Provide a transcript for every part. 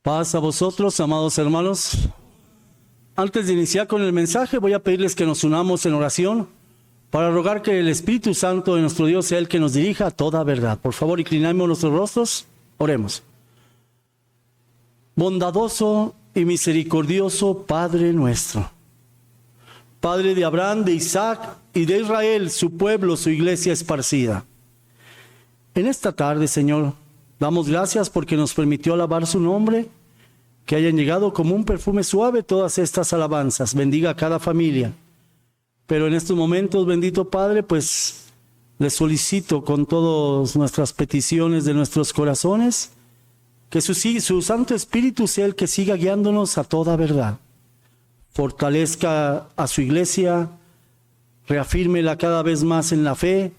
Paz a vosotros, amados hermanos. Antes de iniciar con el mensaje, voy a pedirles que nos unamos en oración para rogar que el Espíritu Santo de nuestro Dios sea el que nos dirija a toda verdad. Por favor, inclinemos nuestros rostros, oremos. Bondadoso y misericordioso Padre nuestro, Padre de Abraham, de Isaac y de Israel, su pueblo, su iglesia esparcida. En esta tarde, Señor, damos gracias porque nos permitió alabar su nombre, que hayan llegado como un perfume suave todas estas alabanzas. Bendiga a cada familia. Pero en estos momentos, bendito Padre, pues les solicito con todas nuestras peticiones de nuestros corazones, que su Santo Espíritu sea el que siga guiándonos a toda verdad. Fortalezca a su iglesia, reafírmela cada vez más en la fe.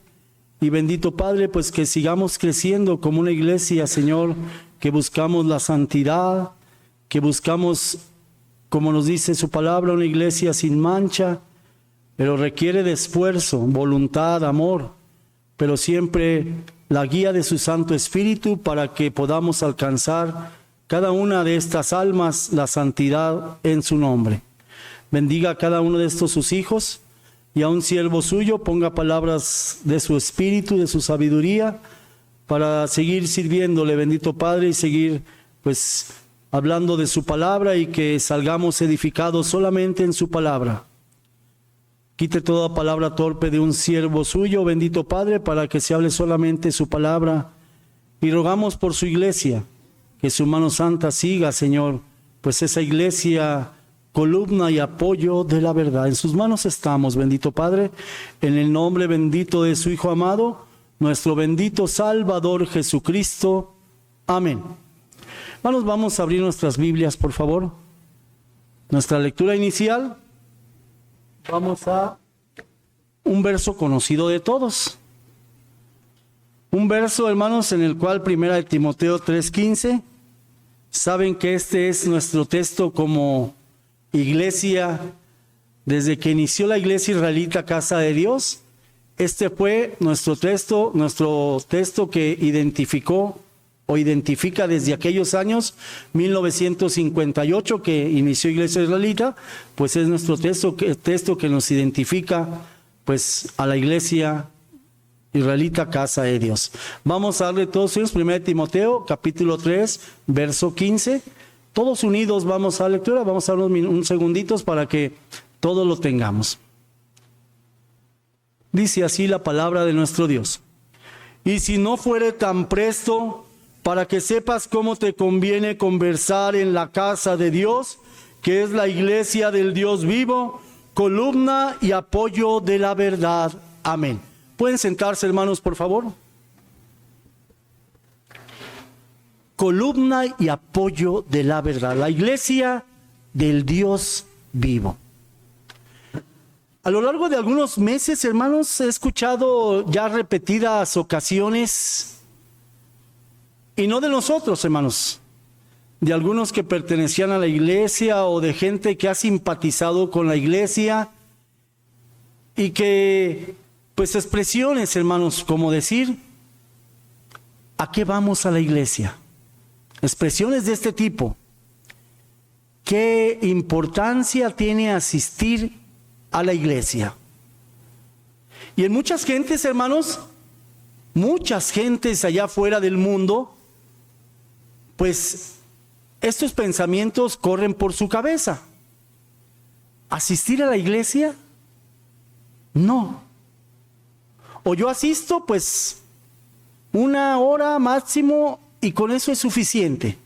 Y bendito Padre, pues que sigamos creciendo como una iglesia, Señor, que buscamos la santidad, que buscamos, como nos dice su palabra, una iglesia sin mancha, pero requiere de esfuerzo, voluntad, amor, pero siempre la guía de su Santo Espíritu para que podamos alcanzar cada una de estas almas la santidad en su nombre. Bendiga a cada uno de estos sus hijos, y a un siervo suyo ponga palabras de su espíritu, de su sabiduría, para seguir sirviéndole, bendito Padre, y seguir pues hablando de su palabra, y que salgamos edificados solamente en su palabra. Quite toda palabra torpe de un siervo suyo, bendito Padre, para que se hable solamente su palabra, y rogamos por su iglesia, que su mano santa siga, Señor, pues esa iglesia, columna y apoyo de la verdad. En sus manos estamos, bendito Padre, en el nombre bendito de su Hijo amado, nuestro bendito Salvador Jesucristo. Amén. Hermanos, vamos a abrir nuestras Biblias, por favor. Nuestra lectura inicial, vamos a un verso conocido de todos. Un verso, hermanos, en el cual 1 Timoteo 3:15, saben que este es nuestro texto como iglesia, desde que inició la iglesia israelita Casa de Dios. Este fue nuestro texto que identifica desde aquellos años, 1958, que inició Iglesia Israelita, pues es nuestro texto que nos identifica pues a la iglesia israelita Casa de Dios. Vamos a darle todos ellos 1 Timoteo, capítulo 3, verso 15. Todos unidos vamos a la lectura, vamos a dar unos segunditos para que todos lo tengamos. Dice así la palabra de nuestro Dios. Y si no fuere tan presto, para que sepas cómo te conviene conversar en la casa de Dios, que es la iglesia del Dios vivo, columna y apoyo de la verdad. Amén. ¿Pueden sentarse, hermanos, por favor? Columna y apoyo de la verdad, la iglesia del Dios vivo. A lo largo de algunos meses, hermanos, he escuchado ya repetidas ocasiones, y no de nosotros, hermanos, de algunos que pertenecían a la iglesia o de gente que ha simpatizado con la iglesia, y que, pues, expresiones, hermanos, como decir, ¿a qué vamos a la iglesia? Expresiones de este tipo. ¿Qué importancia tiene asistir a la iglesia? Y en muchas gentes, hermanos, muchas gentes allá fuera del mundo, pues estos pensamientos corren por su cabeza. ¿Asistir a la iglesia? No. O yo asisto, pues, 1 hora máximo, y con eso es suficiente.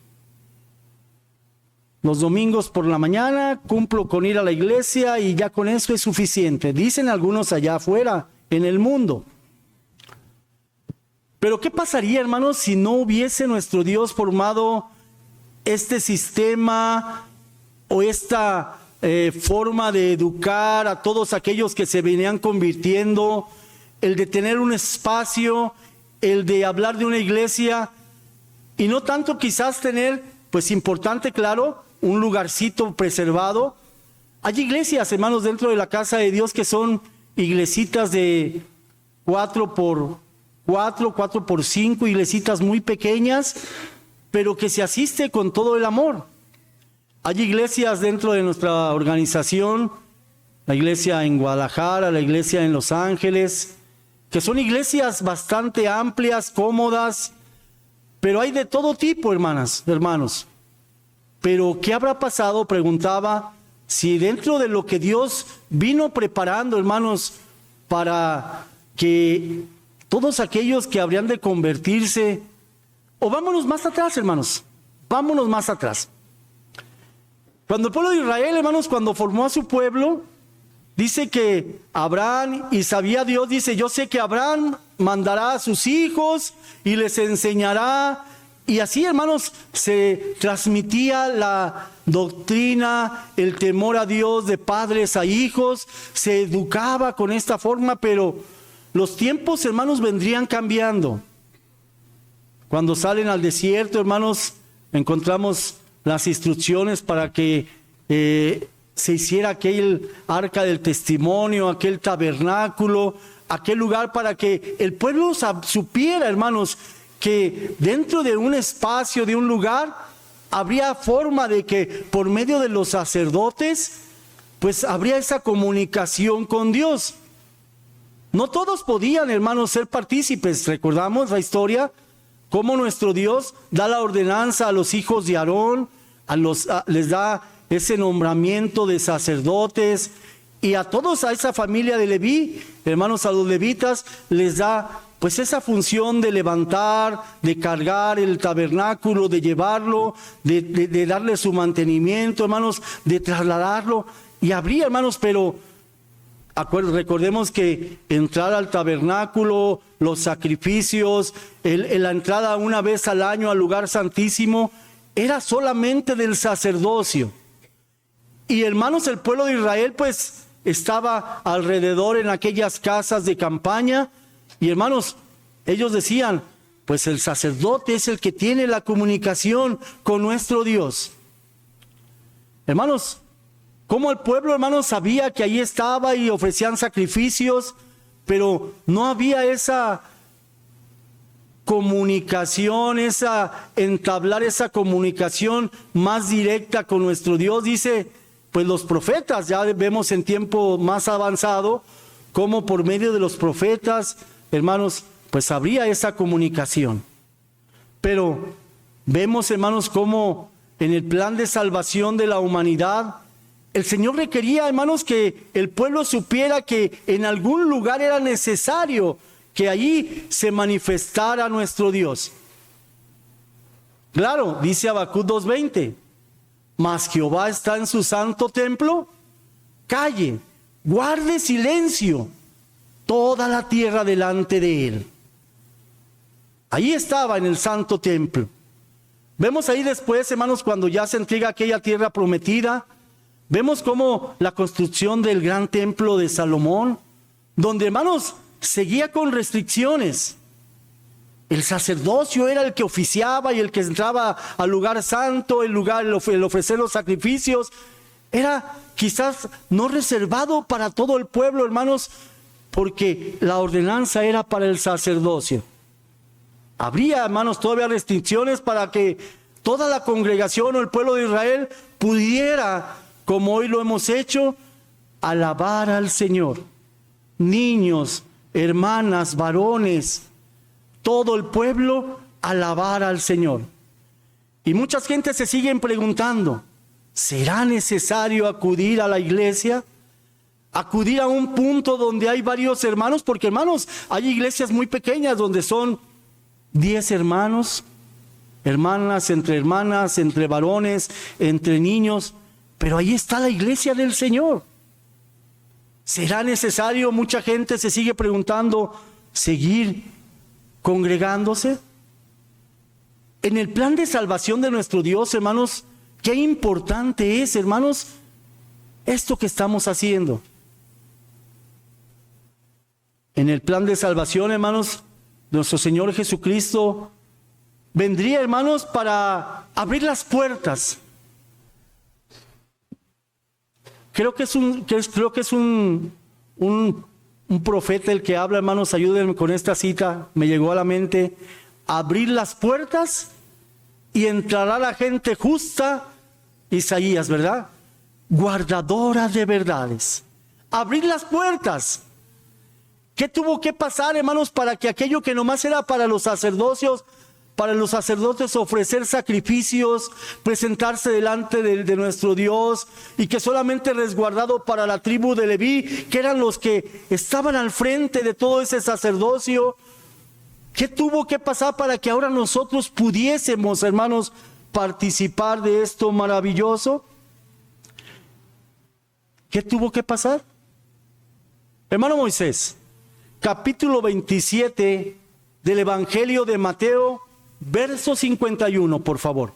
Los domingos por la mañana cumplo con ir a la iglesia y ya con eso es suficiente. Dicen algunos allá afuera, en el mundo. Pero ¿qué pasaría, hermanos, si no hubiese nuestro Dios formado este sistema o esta forma de educar a todos aquellos que se venían convirtiendo, el de tener un espacio, el de hablar de una iglesia? Y no tanto quizás tener, pues importante, claro, un lugarcito preservado. Hay iglesias, hermanos, dentro de la casa de Dios que son iglesitas de 4x4, 4x5, iglesitas muy pequeñas, pero que se asiste con todo el amor. Hay iglesias dentro de nuestra organización, la iglesia en Guadalajara, la iglesia en Los Ángeles, que son iglesias bastante amplias, cómodas, pero hay de todo tipo, hermanos. Pero ¿qué habrá pasado? Preguntaba, si dentro de lo que Dios vino preparando, hermanos, para que todos aquellos que habrían de convertirse, o vámonos más atrás, hermanos, vámonos más atrás. Cuando el pueblo de Israel, hermanos, cuando formó a su pueblo, dice que Abraham, y sabía Dios, dice, yo sé que Abraham mandará a sus hijos y les enseñará. Y así, hermanos, se transmitía la doctrina, el temor a Dios de padres a hijos, se educaba con esta forma, pero los tiempos, hermanos, vendrían cambiando. Cuando salen al desierto, hermanos, encontramos las instrucciones para que se hiciera aquel arca del testimonio, aquel tabernáculo, aquel lugar para que el pueblo supiera, hermanos, que dentro de un espacio, de un lugar, habría forma de que por medio de los sacerdotes, pues habría esa comunicación con Dios. No todos podían, hermanos, ser partícipes. Recordamos la historia, cómo nuestro Dios da la ordenanza a los hijos de Aarón, les da ese nombramiento de sacerdotes, y a todos, a esa familia de Leví, hermanos, a los levitas, les da pues esa función de levantar, de cargar el tabernáculo, de llevarlo, de darle su mantenimiento, hermanos, de trasladarlo. Y habría, hermanos, pero recordemos que entrar al tabernáculo, los sacrificios, la entrada una vez al año al lugar santísimo, era solamente del sacerdocio. Y hermanos, el pueblo de Israel pues estaba alrededor en aquellas casas de campaña. Y hermanos, ellos decían, pues el sacerdote es el que tiene la comunicación con nuestro Dios. Hermanos, como el pueblo, hermanos, sabía que ahí estaba y ofrecían sacrificios, pero no había esa comunicación, entablar esa comunicación más directa con nuestro Dios. Dice, pues los profetas, ya vemos en tiempo más avanzado, cómo por medio de los profetas, hermanos, pues habría esa comunicación. Pero vemos, hermanos, cómo en el plan de salvación de la humanidad, el Señor requería, hermanos, que el pueblo supiera que en algún lugar era necesario que allí se manifestara nuestro Dios. Claro, dice Habacuc 2:20, mas Jehová está en su santo templo, calle, guarde silencio toda la tierra delante de él. Ahí estaba en el santo templo. Vemos ahí después, hermanos, cuando ya se entrega aquella tierra prometida, vemos como la construcción del gran templo de Salomón, donde, hermanos, seguía con restricciones. El sacerdocio era el que oficiaba y el que entraba al lugar santo, el ofrecer los sacrificios. Era quizás no reservado para todo el pueblo, hermanos, porque la ordenanza era para el sacerdocio. Habría, hermanos, todavía restricciones para que toda la congregación o el pueblo de Israel pudiera, como hoy lo hemos hecho, alabar al Señor. Niños, hermanas, varones, todo el pueblo alabar al Señor. Y muchas gentes se siguen preguntando, ¿será necesario acudir a la iglesia? Acudir a un punto donde hay varios hermanos, porque, hermanos, hay iglesias muy pequeñas donde son 10 hermanos, hermanas, entre varones, entre niños, pero ahí está la iglesia del Señor. ¿Será necesario? Mucha gente se sigue preguntando, ¿seguir congregándose? En el plan de salvación de nuestro Dios, hermanos, qué importante es, hermanos, esto que estamos haciendo. En el plan de salvación, hermanos, nuestro Señor Jesucristo vendría, hermanos, para abrir las puertas. Creo que es un profeta el que habla, hermanos, ayúdenme con esta cita, me llegó a la mente, abrir las puertas y entrará la gente justa, Isaías, ¿verdad? Guardadora de verdades. Abrir las puertas. ¿Qué tuvo que pasar, hermanos, para que aquello que nomás era para los sacerdotes ofrecer sacrificios, presentarse delante de nuestro Dios, y que solamente resguardado para la tribu de Leví, que eran los que estaban al frente de todo ese sacerdocio? ¿Qué tuvo que pasar para que ahora nosotros pudiésemos, hermanos, participar de esto maravilloso? ¿Qué tuvo que pasar? Hermano Moisés, capítulo 27 del Evangelio de Mateo, verso 51, por favor.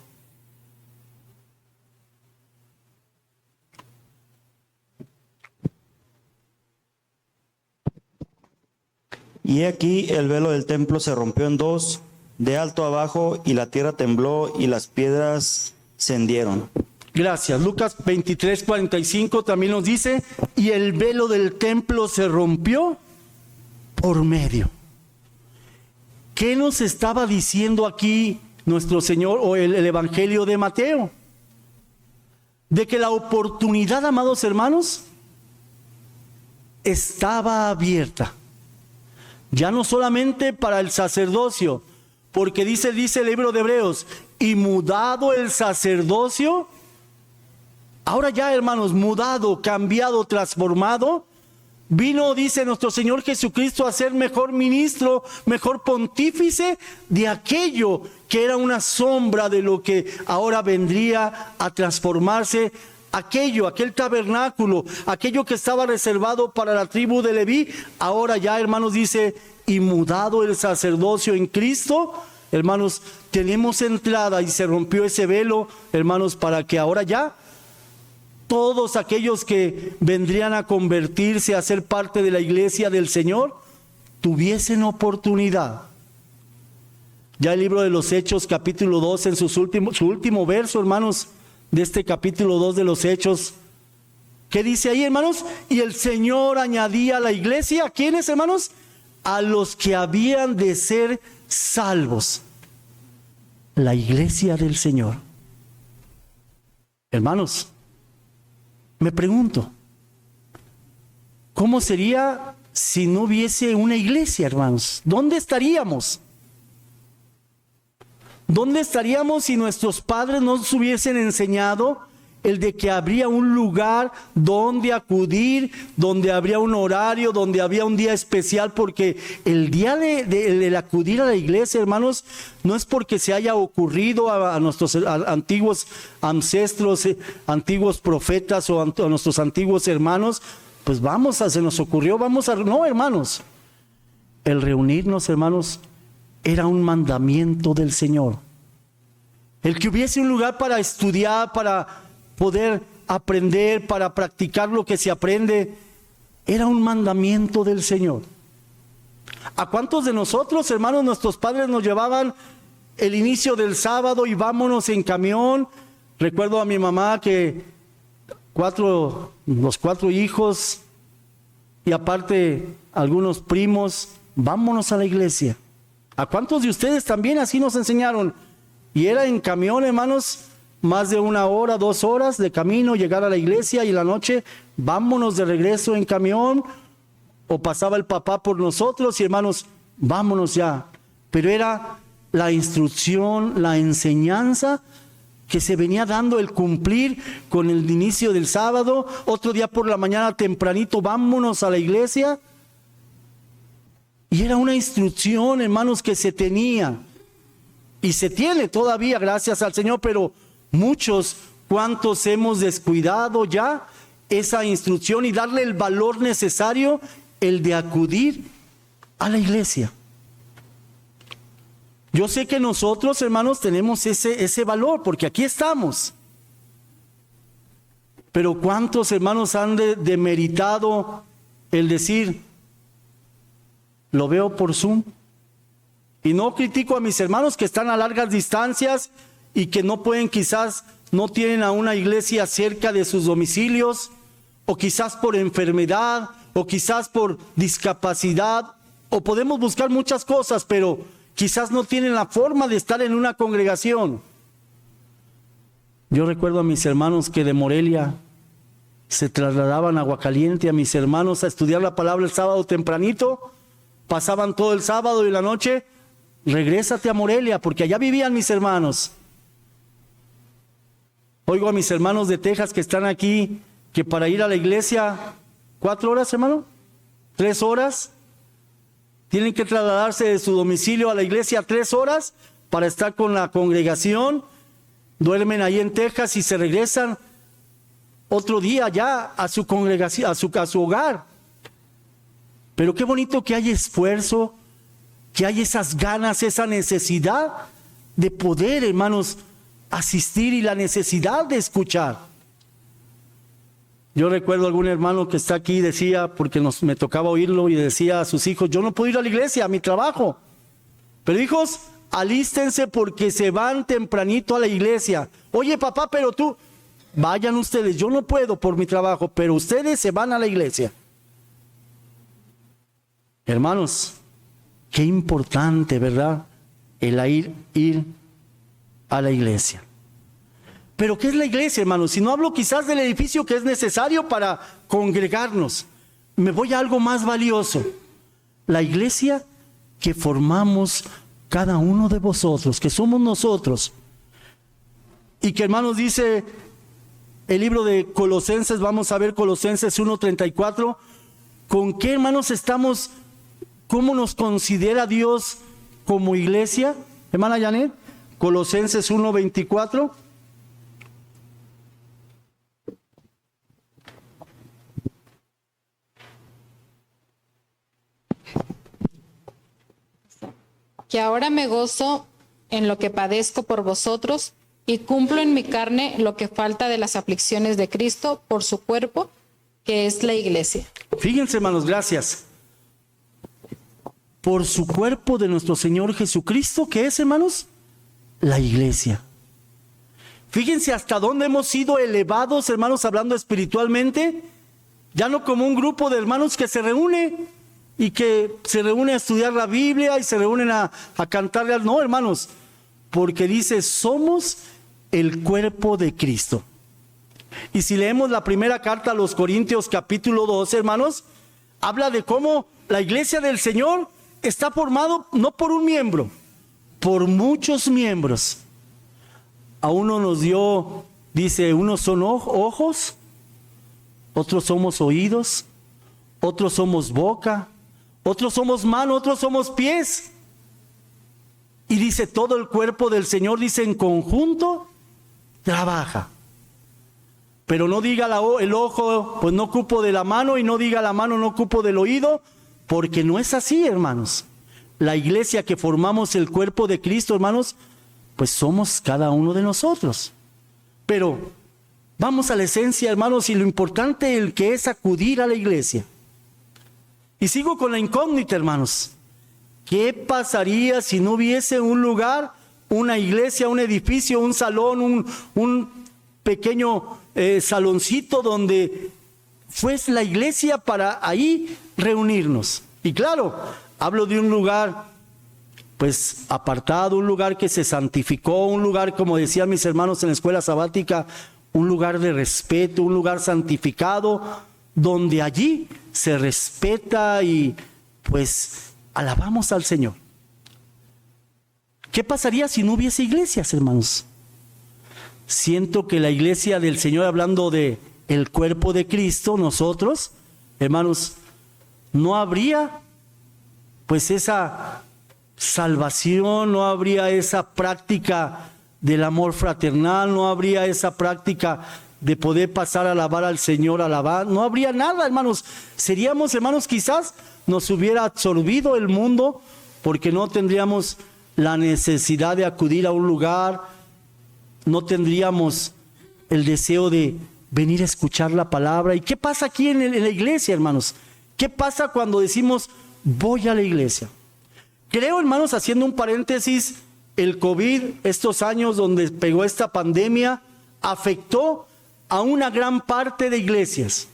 Y he aquí el velo del templo se rompió en dos, de alto a abajo, y la tierra tembló y las piedras se hendieron. Gracias. Lucas 23, 45 también nos dice, y el velo del templo se rompió por medio. ¿Qué nos estaba diciendo aquí nuestro Señor o el Evangelio de Mateo? De que la oportunidad, amados hermanos, estaba abierta. Ya no solamente para el sacerdocio, porque dice el libro de Hebreos, y mudado el sacerdocio, ahora ya, hermanos, mudado, cambiado, transformado, vino, dice nuestro Señor Jesucristo, a ser mejor ministro, mejor pontífice de aquello que era una sombra de lo que ahora vendría a transformarse. Aquel tabernáculo, aquello que estaba reservado para la tribu de Leví, ahora ya, hermanos, dice, y mudado el sacerdocio en Cristo, hermanos, tenemos entrada y se rompió ese velo, hermanos, para que ahora ya todos aquellos que vendrían a convertirse, a ser parte de la iglesia del Señor, tuviesen oportunidad. Ya el libro de los Hechos, capítulo 2, en su último verso, hermanos, de este capítulo 2 de los Hechos, ¿qué dice ahí, hermanos? Y el Señor añadía a la iglesia, ¿a quiénes, hermanos? A los que habían de ser salvos. La iglesia del Señor. Hermanos, me pregunto, ¿cómo sería si no hubiese una iglesia, hermanos? ¿Dónde estaríamos? ¿Dónde estaríamos si nuestros padres nos hubiesen enseñado el de que habría un lugar donde acudir, donde habría un horario, donde había un día especial? Porque el día del acudir a la iglesia, hermanos, no es porque se haya ocurrido a nuestros antiguos ancestros, antiguos profetas o a nuestros antiguos hermanos, pues se nos ocurrió, no, hermanos. El reunirnos, hermanos, era un mandamiento del Señor. El que hubiese un lugar para estudiar, para poder aprender, para practicar lo que se aprende, era un mandamiento del Señor. ¿A cuántos de nosotros, hermanos, nuestros padres nos llevaban el inicio del sábado y vámonos en camión? Recuerdo a mi mamá que los cuatro hijos y aparte algunos primos, vámonos a la iglesia. ¿A cuántos de ustedes también así nos enseñaron? Y era en camión, hermanos, más de 1 hora, 2 horas de camino, llegar a la iglesia, y en la noche vámonos de regreso en camión, o pasaba el papá por nosotros y, hermanos, vámonos ya. Pero era la instrucción, la enseñanza que se venía dando, el cumplir con el inicio del sábado. Otro día por la mañana tempranito, vámonos a la iglesia. Y era una instrucción, hermanos, que se tenía y se tiene todavía, gracias al Señor, pero muchos, ¿cuántos hemos descuidado ya esa instrucción y darle el valor necesario, el de acudir a la iglesia? Yo sé que nosotros, hermanos, tenemos ese valor, porque aquí estamos. Pero ¿cuántos, hermanos, han demeritado el decir, lo veo por Zoom? Y no critico a mis hermanos que están a largas distancias y que no pueden, quizás no tienen a una iglesia cerca de sus domicilios, o quizás por enfermedad, o quizás por discapacidad, o podemos buscar muchas cosas, pero quizás no tienen la forma de estar en una congregación. Yo recuerdo a mis hermanos que de Morelia se trasladaban a Aguacaliente, a mis hermanos a estudiar la palabra el sábado tempranito, pasaban todo el sábado y la noche, regrésate a Morelia, porque allá vivían mis hermanos. Oigo a mis hermanos de Texas que están aquí, que para ir a la iglesia, 4 horas, hermano, 3 horas, tienen que trasladarse de su domicilio a la iglesia 3 horas para estar con la congregación, duermen ahí en Texas y se regresan otro día ya a su congregación, a su hogar. Pero qué bonito que hay esfuerzo, que hay esas ganas, esa necesidad de poder, hermanos, asistir y la necesidad de escuchar. Yo recuerdo algún hermano que está aquí, decía, porque me tocaba oírlo, y decía a sus hijos: yo no puedo ir a la iglesia, a mi trabajo. Pero hijos, alístense porque se van tempranito a la iglesia. Oye, papá, pero tú, vayan ustedes, yo no puedo por mi trabajo, pero ustedes se van a la iglesia. Hermanos, qué importante, ¿verdad? El ir a la iglesia. Pero ¿qué es la iglesia, hermanos? Si no hablo quizás del edificio que es necesario para congregarnos, me voy a algo más valioso. La iglesia que formamos cada uno de vosotros, que somos nosotros. Y que, hermanos, dice el libro de Colosenses, vamos a ver Colosenses 1:34, ¿con qué, hermanos, estamos? ¿Cómo nos considera Dios como iglesia? Hermana Janet, Colosenses 1:24. Que ahora me gozo en lo que padezco por vosotros y cumplo en mi carne lo que falta de las aflicciones de Cristo por su cuerpo, que es la iglesia. Fíjense, hermanos, gracias. Por su cuerpo de nuestro Señor Jesucristo, ¿qué es, hermanos? La iglesia. Fíjense hasta dónde hemos sido elevados, hermanos, hablando espiritualmente, ya no como un grupo de hermanos que se reúne y que se reúne a estudiar la Biblia y se reúnen a cantarle. No, hermanos, porque dice: somos el cuerpo de Cristo. Y si leemos la primera carta a los Corintios, capítulo 12, hermanos, habla de cómo la iglesia del Señor está formado no por un miembro, por muchos miembros. A uno nos dio, dice, unos son ojos, otros somos oídos, otros somos boca, otros somos mano, otros somos pies. Y dice, todo el cuerpo del Señor, dice, en conjunto trabaja. Pero no diga el ojo, pues no ocupo de la mano, y no diga la mano, no ocupo del oído, porque no es así, hermanos. La iglesia que formamos el cuerpo de Cristo, hermanos, pues somos cada uno de nosotros. Pero vamos a la esencia, hermanos, y lo importante el que es acudir a la iglesia. Y sigo con la incógnita, hermanos. ¿Qué pasaría si no hubiese un lugar, una iglesia, un edificio, un salón, un pequeño saloncito donde fuese la iglesia para ahí reunirnos? Y claro, hablo de un lugar pues apartado, un lugar que se santificó, un lugar, como decían mis hermanos en la escuela sabática, un lugar de respeto, un lugar santificado, donde allí se respeta y pues alabamos al Señor. ¿Qué pasaría si no hubiese iglesias, hermanos? Siento que la iglesia del Señor, hablando de el cuerpo de Cristo, nosotros, hermanos, no habría pues esa salvación, no habría esa práctica del amor fraternal, no habría esa práctica de poder pasar a alabar al Señor, alabar, no habría nada, hermanos. Seríamos, hermanos, quizás nos hubiera absorbido el mundo, porque no tendríamos la necesidad de acudir a un lugar, no tendríamos el deseo de venir a escuchar la palabra. ¿Y qué pasa aquí en la iglesia, hermanos? ¿Qué pasa cuando decimos voy a la iglesia? Creo, hermanos, haciendo un paréntesis, el COVID, estos años donde pegó esta pandemia, afectó a una gran parte de iglesias.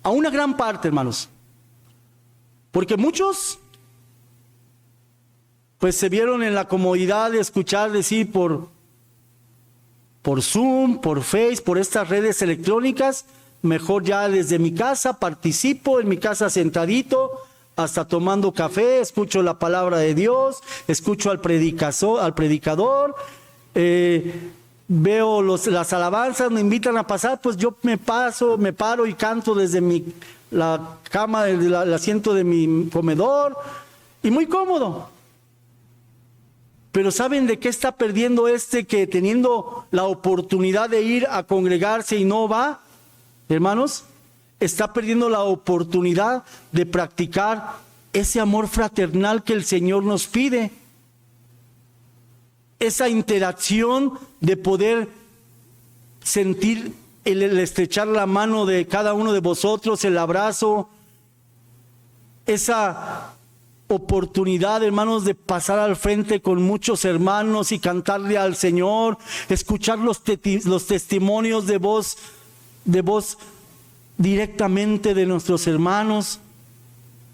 A una gran parte, hermanos. Porque muchos pues se vieron en la comodidad de escuchar decir por por Zoom, por Face, por estas redes electrónicas. Mejor ya desde mi casa participo, en mi casa sentadito, hasta tomando café, escucho la palabra de Dios, escucho al predicador, veo las alabanzas, me invitan a pasar, pues yo me paro y canto desde la cama, el asiento de mi comedor, y muy cómodo. Pero ¿saben de qué está perdiendo que teniendo la oportunidad de ir a congregarse y no va, hermanos? Está perdiendo la oportunidad de practicar ese amor fraternal que el Señor nos pide. Esa interacción de poder sentir el estrechar la mano de cada uno de vosotros, el abrazo, esa oportunidad, hermanos, de pasar al frente con muchos hermanos y cantarle al Señor, escuchar los testimonios de voz directamente de nuestros hermanos.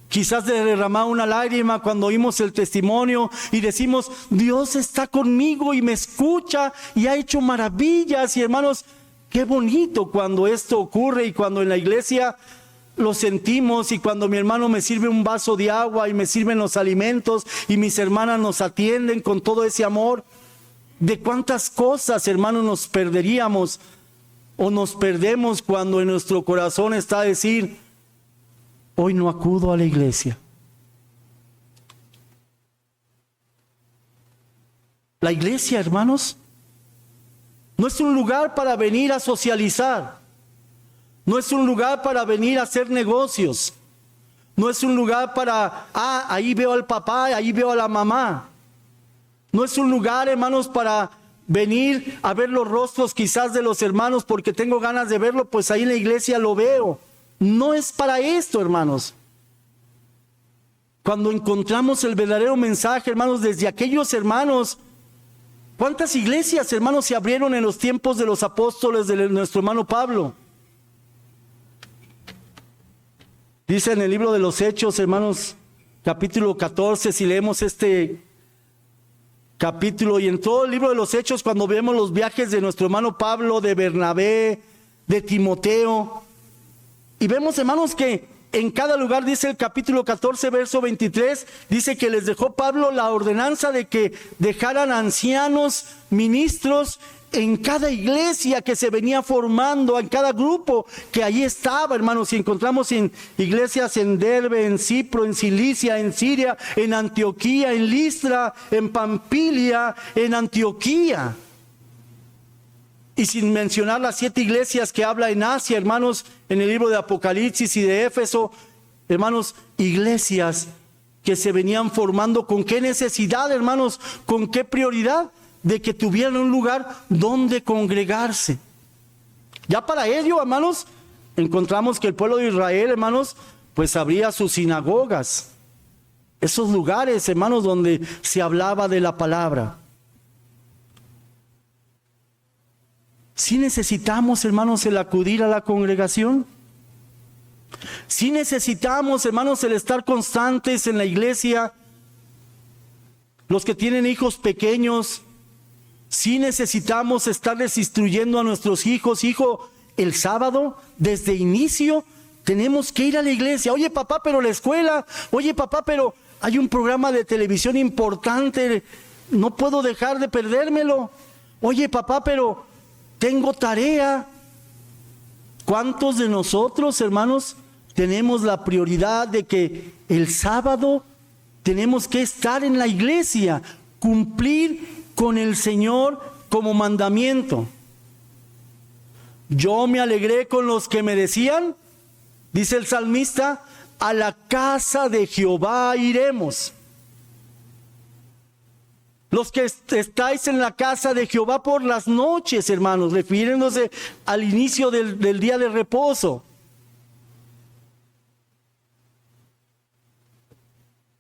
Quizás derramar una lágrima cuando oímos el testimonio y decimos: Dios está conmigo y me escucha y ha hecho maravillas. Y hermanos, qué bonito cuando esto ocurre y cuando en la iglesia lo sentimos, y cuando mi hermano me sirve un vaso de agua y me sirven los alimentos y mis hermanas nos atienden con todo ese amor. De cuántas cosas, hermanos, nos perderíamos o nos perdemos cuando en nuestro corazón está decir: hoy no acudo a la iglesia. La iglesia, hermanos, no es un lugar para venir a socializar. No es un lugar para venir a hacer negocios. No es un lugar para, ahí veo al papá, ahí veo a la mamá. No es un lugar, hermanos, para venir a ver los rostros quizás de los hermanos porque tengo ganas de verlo, pues ahí en la iglesia lo veo. No es para esto, hermanos. Cuando encontramos el verdadero mensaje, hermanos, desde aquellos hermanos, ¿cuántas iglesias, hermanos, se abrieron en los tiempos de los apóstoles de nuestro hermano Pablo? Dice en el libro de los Hechos, hermanos, capítulo 14, si leemos este capítulo, y en todo el libro de los Hechos, cuando vemos los viajes de nuestro hermano Pablo, de Bernabé, de Timoteo, y vemos, hermanos, que en cada lugar, dice el capítulo 14, verso 23, dice que les dejó Pablo la ordenanza de que dejaran ancianos, ministros, en cada iglesia que se venía formando, en cada grupo que allí estaba, hermanos. Y encontramos en iglesias en Derbe, en Cipro, en Cilicia, en Siria, en Antioquía, en Listra, en Pamfilia, en Antioquía. Y sin mencionar las 7 iglesias que habla en Asia, hermanos, en el libro de Apocalipsis y de Éfeso, hermanos, iglesias que se venían formando. ¿Con qué necesidad, hermanos? ¿Con qué prioridad? De que tuvieran un lugar donde congregarse. Ya para ello, hermanos, encontramos que el pueblo de Israel, hermanos, pues abría sus sinagogas, esos lugares, hermanos, donde se hablaba de la palabra. Sí necesitamos, hermanos, el acudir a la congregación. Sí necesitamos, hermanos, el estar constantes en la iglesia. Los que tienen hijos pequeños, sí necesitamos estarles instruyendo a nuestros hijos: hijo, el sábado, desde inicio, tenemos que ir a la iglesia. Oye, papá, pero la escuela. Oye, papá, pero hay un programa de televisión importante, no puedo dejar de perdérmelo. Oye, papá, pero tengo tarea. ¿Cuántos de nosotros, hermanos, tenemos la prioridad de que el sábado tenemos que estar en la iglesia, cumplir con el Señor como mandamiento? Yo me alegré con los que me decían, dice el salmista: a la casa de Jehová iremos. Los que estáis en la casa de Jehová por las noches, hermanos, refiriéndose al inicio del día de reposo.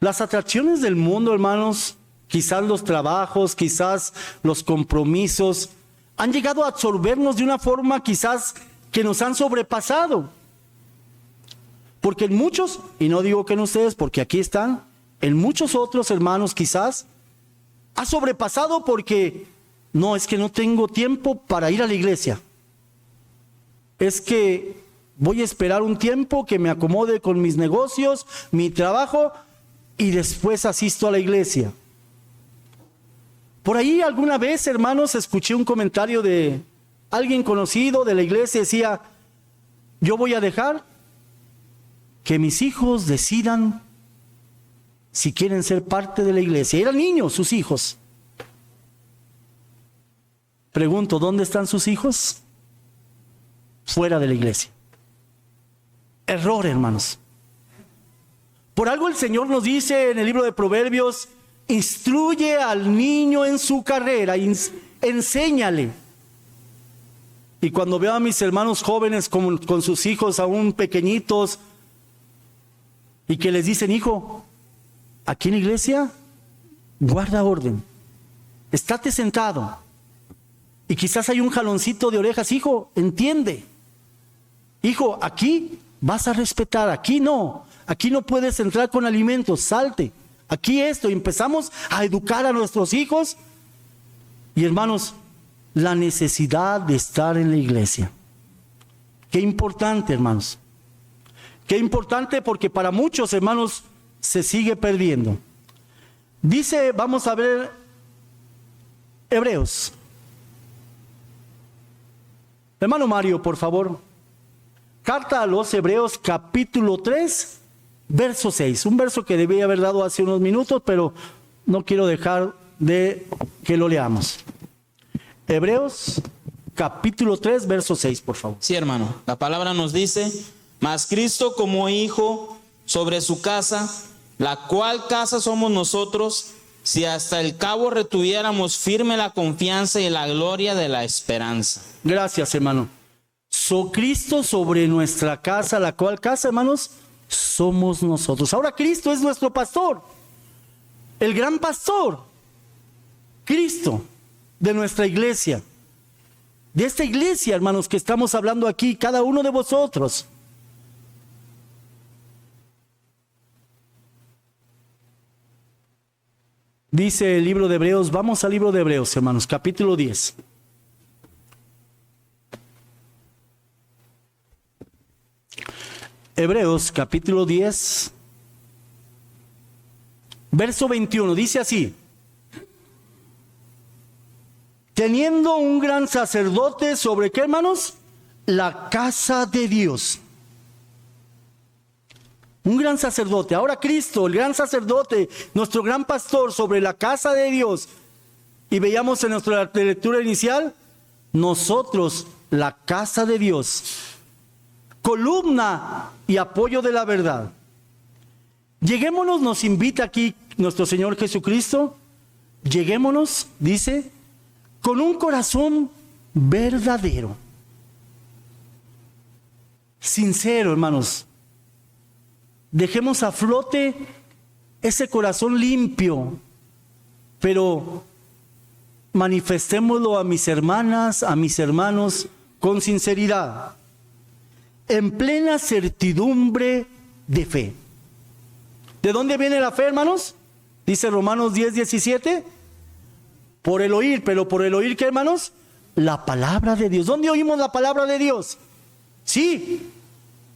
Las atracciones del mundo, hermanos, quizás los trabajos, quizás los compromisos, han llegado a absorbernos de una forma quizás que nos han sobrepasado. Porque en muchos, y no digo que en ustedes, porque aquí están, en muchos otros hermanos quizás, ha sobrepasado porque No, es que no tengo tiempo para ir a la iglesia. Es que voy a esperar un tiempo que me acomode con mis negocios, mi trabajo, y después asisto a la iglesia. Por ahí alguna vez, hermanos, escuché un comentario de alguien conocido de la iglesia. Decía: yo voy a dejar que mis hijos decidan si quieren ser parte de la iglesia. Eran niños sus hijos. Pregunto, ¿dónde están sus hijos? Fuera de la iglesia. Error, hermanos. Por algo el Señor nos dice en el libro de Proverbios: instruye al niño en su carrera, enséñale. Y cuando veo a mis hermanos jóvenes con sus hijos aún pequeñitos, y que les dicen: hijo, aquí en la iglesia guarda orden, estate sentado, y quizás hay un jaloncito de orejas: hijo, entiende, hijo, aquí vas a respetar, aquí no puedes entrar con alimentos, salte, aquí esto. Y empezamos a educar a nuestros hijos. Y hermanos, la necesidad de estar en la iglesia, qué importante, hermanos, qué importante, porque para muchos, hermanos, se sigue perdiendo. Dice, vamos a ver Hebreos. Hermano Mario, por favor. Carta a los Hebreos, capítulo 3, verso 6. Un verso que debía haber dado hace unos minutos, pero no quiero dejar de que lo leamos. Hebreos, capítulo 3, verso 6, por favor. Sí, hermano. La palabra nos dice: mas Cristo como hijo sobre su casa, la cual casa somos nosotros, si hasta el cabo retuviéramos firme la confianza y la gloria de la esperanza. Gracias, hermano. Cristo sobre nuestra casa, la cual casa, hermanos, somos nosotros. Ahora Cristo es nuestro pastor, el gran pastor, Cristo de nuestra iglesia, de esta iglesia, hermanos, que estamos hablando aquí, cada uno de vosotros. Dice el libro de Hebreos, vamos al libro de Hebreos, hermanos, capítulo 10. Hebreos, capítulo 10, verso 21, dice así: teniendo un gran sacerdote sobre, ¿qué, hermanos? La casa de Dios. Un gran sacerdote. Ahora Cristo, el gran sacerdote, nuestro gran pastor sobre la casa de Dios. Y veíamos en nuestra lectura inicial: nosotros, la casa de Dios, columna y apoyo de la verdad. Lleguémonos, nos invita aquí nuestro Señor Jesucristo. Lleguémonos, dice, con un corazón verdadero, sincero, hermanos. Dejemos a flote ese corazón limpio, pero manifestémoslo a mis hermanas, a mis hermanos, con sinceridad, en plena certidumbre de fe. ¿De dónde viene la fe, hermanos? Dice Romanos 10, 17. Por el oír, pero por el oír, ¿qué, hermanos? La palabra de Dios. ¿Dónde oímos la palabra de Dios? Sí,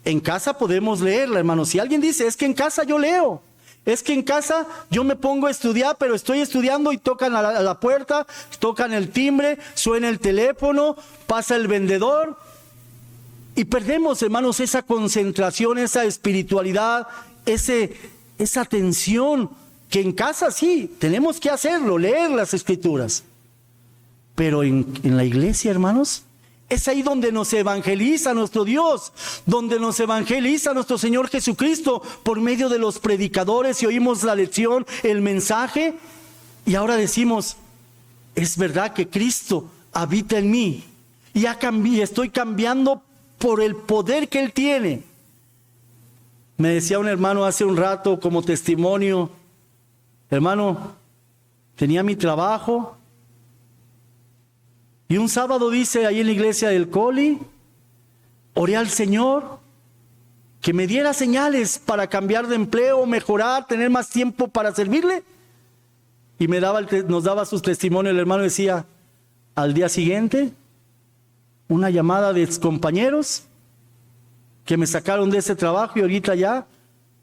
en casa podemos leerla, hermanos. Si alguien dice: es que en casa yo leo, es que en casa yo me pongo a estudiar, pero estoy estudiando y tocan a la puerta, tocan el timbre, suena el teléfono, pasa el vendedor, y perdemos, hermanos, esa concentración, esa espiritualidad, esa atención, que en casa sí, tenemos que hacerlo, leer las escrituras. Pero en la iglesia, hermanos, es ahí donde nos evangeliza nuestro Dios, donde nos evangeliza nuestro Señor Jesucristo por medio de los predicadores, y oímos la lección, el mensaje, y ahora decimos: es verdad que Cristo habita en mí, y estoy cambiando por el poder que Él tiene. Me decía un hermano hace un rato como testimonio: hermano, tenía mi trabajo, y un sábado, dice, ahí en la iglesia del Coli, oré al Señor que me diera señales para cambiar de empleo, mejorar, tener más tiempo para servirle. Y nos daba sus testimonios. El hermano decía: Al día siguiente, una llamada de compañeros que me sacaron de ese trabajo y ahorita ya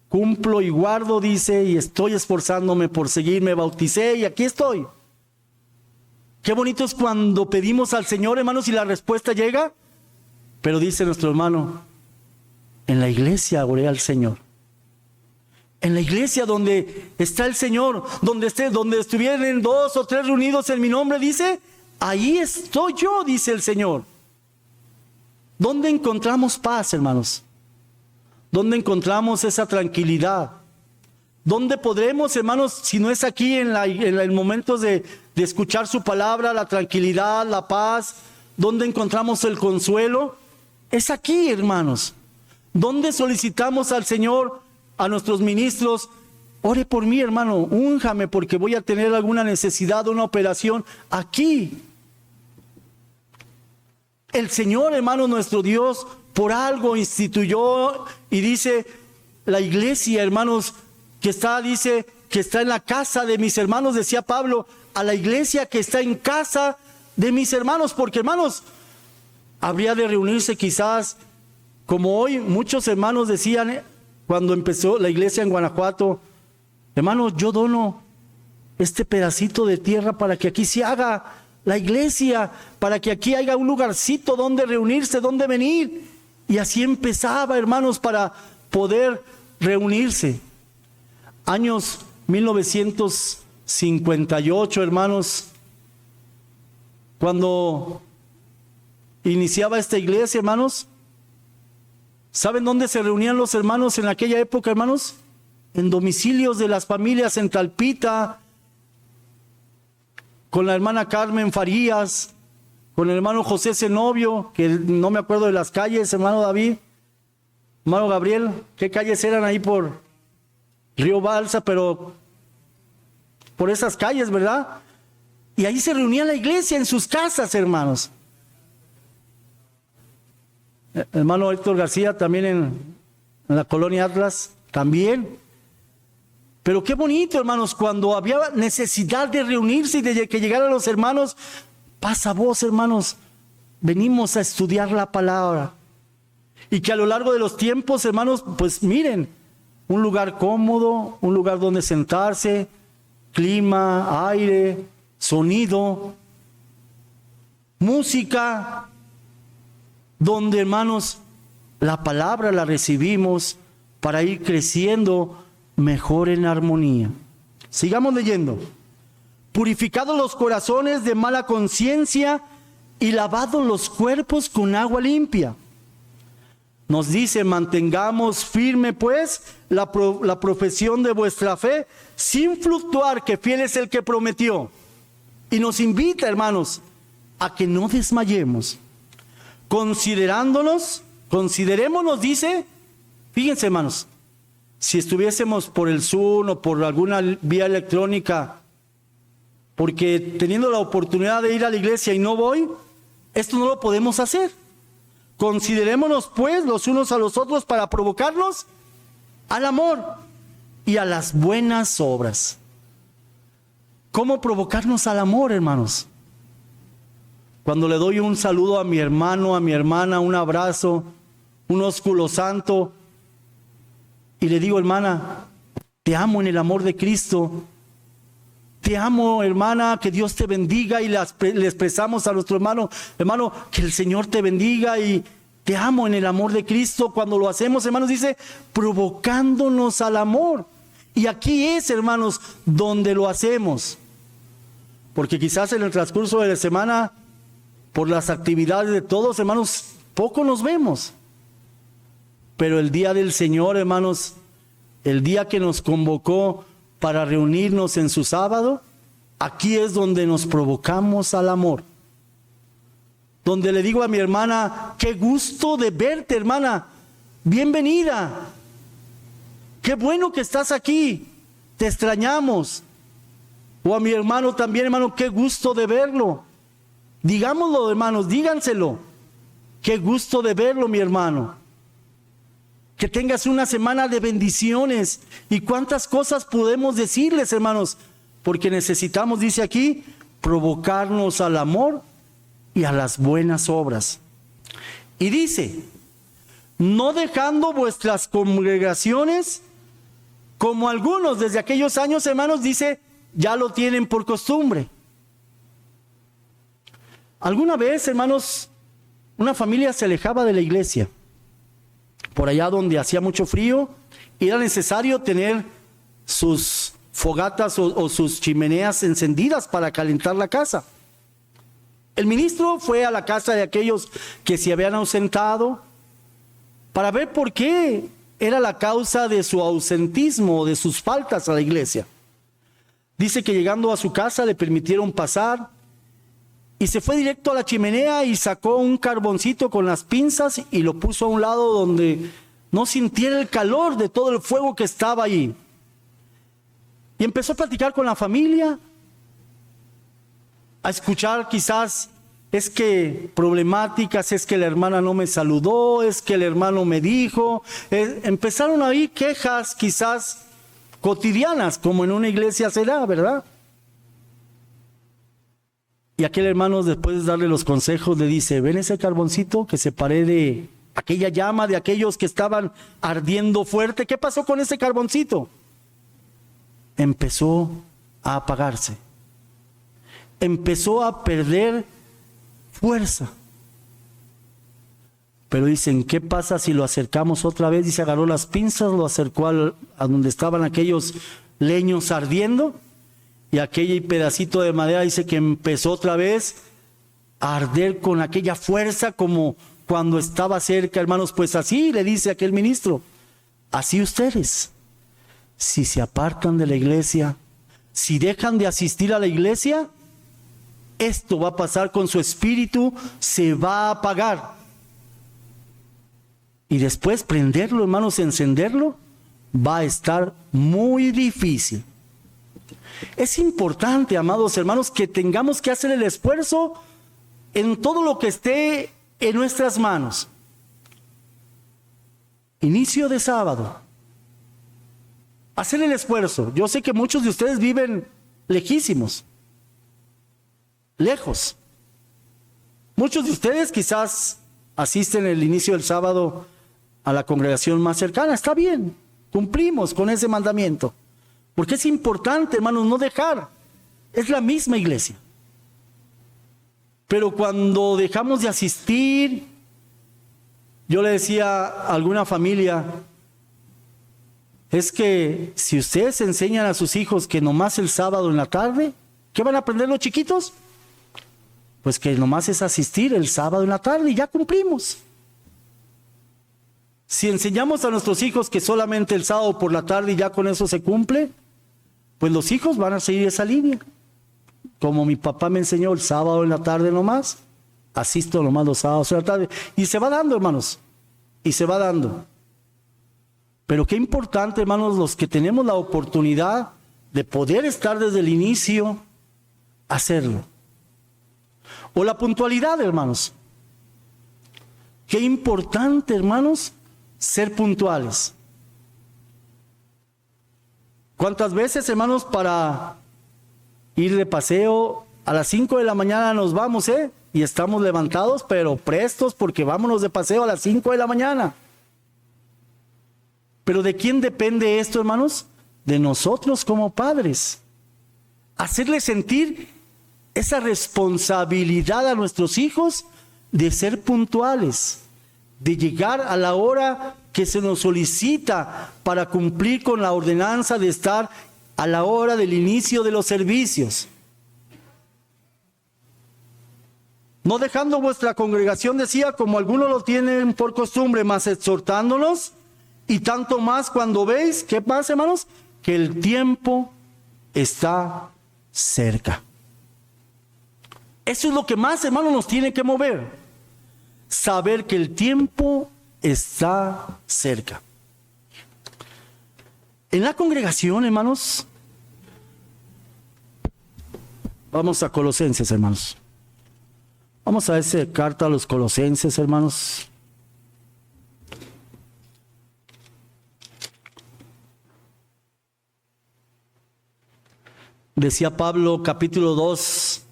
cumplo y guardo, dice, y estoy esforzándome por seguir, me bauticé y aquí estoy. Qué bonito es cuando pedimos al Señor, hermanos, y la respuesta llega, pero dice nuestro hermano, en la iglesia oré al Señor. En la iglesia donde está el Señor, donde estuvieran 2 o 3 reunidos en mi nombre, dice, ahí estoy yo, dice el Señor. ¿Dónde encontramos paz, hermanos? ¿Dónde encontramos esa tranquilidad? ¿Dónde podremos, hermanos, si no es aquí en momentos de escuchar su palabra, la tranquilidad, la paz? ¿Dónde encontramos el consuelo? Es aquí, hermanos. ¿Dónde solicitamos al Señor, a nuestros ministros? Ore por mí, hermano, únjame porque voy a tener alguna necesidad, una operación. Aquí. El Señor, hermano, nuestro Dios, por algo instituyó y dice, la iglesia, hermanos, dice que está en la casa de mis hermanos, decía Pablo, a la iglesia que está en casa de mis hermanos, porque, hermanos, habría de reunirse quizás, como hoy muchos hermanos decían, cuando empezó la iglesia en Guanajuato, hermanos, yo dono este pedacito de tierra para que aquí se haga la iglesia, para que aquí haya un lugarcito donde reunirse, donde venir. Y así empezaba, hermanos, para poder reunirse. Años 1958, hermanos, cuando iniciaba esta iglesia, hermanos, ¿saben dónde se reunían los hermanos en aquella época, hermanos? En domicilios de las familias en Talpita, con la hermana Carmen Farías, con el hermano José Zenobio, que no me acuerdo de las calles, hermano David, hermano Gabriel, ¿qué calles eran ahí por Río Balsa? Pero por esas calles, ¿verdad? Y ahí se reunía la iglesia en sus casas, hermanos. Hermano Héctor García también en la colonia Atlas, también. Pero qué bonito, hermanos, cuando había necesidad de reunirse y de que llegaran los hermanos, pasa voz, hermanos, venimos a estudiar la palabra. Y que a lo largo de los tiempos, hermanos, pues miren, un lugar cómodo, un lugar donde sentarse, clima, aire, sonido, música, donde, hermanos, la palabra la recibimos para ir creciendo mejor en armonía. Sigamos leyendo. Purificados los corazones de mala conciencia y lavados los cuerpos con agua limpia. Nos dice, mantengamos firme pues la profesión de vuestra fe sin fluctuar, que fiel es el que prometió. Y nos invita, hermanos, a que no desmayemos. Considerémonos, dice, fíjense, hermanos, si estuviésemos por el Zoom o por alguna vía electrónica, porque teniendo la oportunidad de ir a la iglesia y no voy, esto no lo podemos hacer. Considerémonos pues los unos a los otros para provocarnos al amor y a las buenas obras. ¿Cómo provocarnos al amor, hermanos? Cuando le doy un saludo a mi hermano, a mi hermana, un abrazo, un ósculo santo, y le digo, hermana, te amo en el amor de Cristo. Te amo, hermana, que Dios te bendiga, y le expresamos a nuestro hermano, hermano, que el Señor te bendiga y te amo en el amor de Cristo. Cuando lo hacemos, hermanos, dice, provocándonos al amor. Y aquí es, hermanos, donde lo hacemos. Porque quizás en el transcurso de la semana, por las actividades de todos, hermanos, poco nos vemos. Pero el día del Señor, hermanos, el día que nos convocó para reunirnos en su sábado, aquí es donde nos provocamos al amor. Donde le digo a mi hermana, qué gusto de verte, hermana, bienvenida. Qué bueno que estás aquí, te extrañamos. O a mi hermano también, hermano, qué gusto de verlo. Digámoslo, hermanos, díganselo. Qué gusto de verlo, mi hermano. Que tengas una semana de bendiciones. Y cuántas cosas podemos decirles, hermanos, porque necesitamos, dice aquí, provocarnos al amor y a las buenas obras. Y dice, no dejando vuestras congregaciones, como algunos desde aquellos años, hermanos, dice, ya lo tienen por costumbre. Alguna vez, hermanos, una familia se alejaba de la iglesia, por allá donde hacía mucho frío, y era necesario tener sus fogatas o sus chimeneas encendidas para calentar la casa. El ministro fue a la casa de aquellos que se habían ausentado para ver por qué era la causa de su ausentismo, de sus faltas a la iglesia. Dice que llegando a su casa le permitieron pasar y se fue directo a la chimenea y sacó un carboncito con las pinzas y lo puso a un lado donde no sintiera el calor de todo el fuego que estaba allí. Y empezó a platicar con la familia, a escuchar quizás, es que problemáticas, es que la hermana no me saludó, es que el hermano me dijo. Empezaron ahí quejas quizás cotidianas, como en una iglesia se da, ¿verdad? Y aquel hermano, después de darle los consejos, le dice, ¿ven ese carboncito que separé de aquella llama de aquellos que estaban ardiendo fuerte? ¿Qué pasó con ese carboncito? Empezó a apagarse. Empezó a perder fuerza. Pero dicen, ¿qué pasa si lo acercamos otra vez? Dice, agarró las pinzas, lo acercó a donde estaban aquellos leños ardiendo, y aquel pedacito de madera dice que empezó otra vez a arder con aquella fuerza como cuando estaba cerca, hermanos. Pues así le dice aquel ministro, así ustedes, si se apartan de la iglesia, si dejan de asistir a la iglesia, esto va a pasar con su espíritu, se va a apagar. Y después prenderlo, hermanos, encenderlo, va a estar muy difícil. Es importante, amados hermanos, que tengamos que hacer el esfuerzo en todo lo que esté en nuestras manos. Inicio de sábado. Hacer el esfuerzo. Yo sé que muchos de ustedes viven lejísimos, lejos. Muchos de ustedes quizás asisten el inicio del sábado a la congregación más cercana. Está bien, cumplimos con ese mandamiento. Porque es importante, hermanos, no dejar. Es la misma iglesia. Pero cuando dejamos de asistir, yo le decía a alguna familia, es que si ustedes enseñan a sus hijos que nomás el sábado en la tarde, ¿qué van a aprender los chiquitos? Pues que nomás es asistir el sábado en la tarde y ya cumplimos. Si enseñamos a nuestros hijos que solamente el sábado por la tarde y ya con eso se cumple, pues los hijos van a seguir esa línea. Como mi papá me enseñó el sábado en la tarde nomás, asisto nomás los sábados en la tarde. Y se va dando, hermanos, y se va dando. Pero qué importante, hermanos, los que tenemos la oportunidad de poder estar desde el inicio, hacerlo. O la puntualidad, hermanos. Qué importante, hermanos, ser puntuales. ¿Cuántas veces, hermanos, para ir de paseo a las 5 de la mañana nos vamos, y estamos levantados, pero prestos porque vámonos de paseo a las 5 de la mañana? Pero ¿de quién depende esto, hermanos? De nosotros como padres. Hacerles sentir esa responsabilidad a nuestros hijos de ser puntuales, de llegar a la hora que se nos solicita para cumplir con la ordenanza de estar a la hora del inicio de los servicios. No dejando vuestra congregación, decía, como algunos lo tienen por costumbre, mas exhortándonos, y tanto más cuando veis, ¿qué pasa, hermanos? Que el tiempo está cerca. Eso es lo que más, hermanos, nos tiene que mover. Saber que el tiempo está cerca. En la congregación, hermanos, vamos a Colosenses, hermanos. Vamos a esa carta a los Colosenses, hermanos. Decía Pablo, capítulo 2,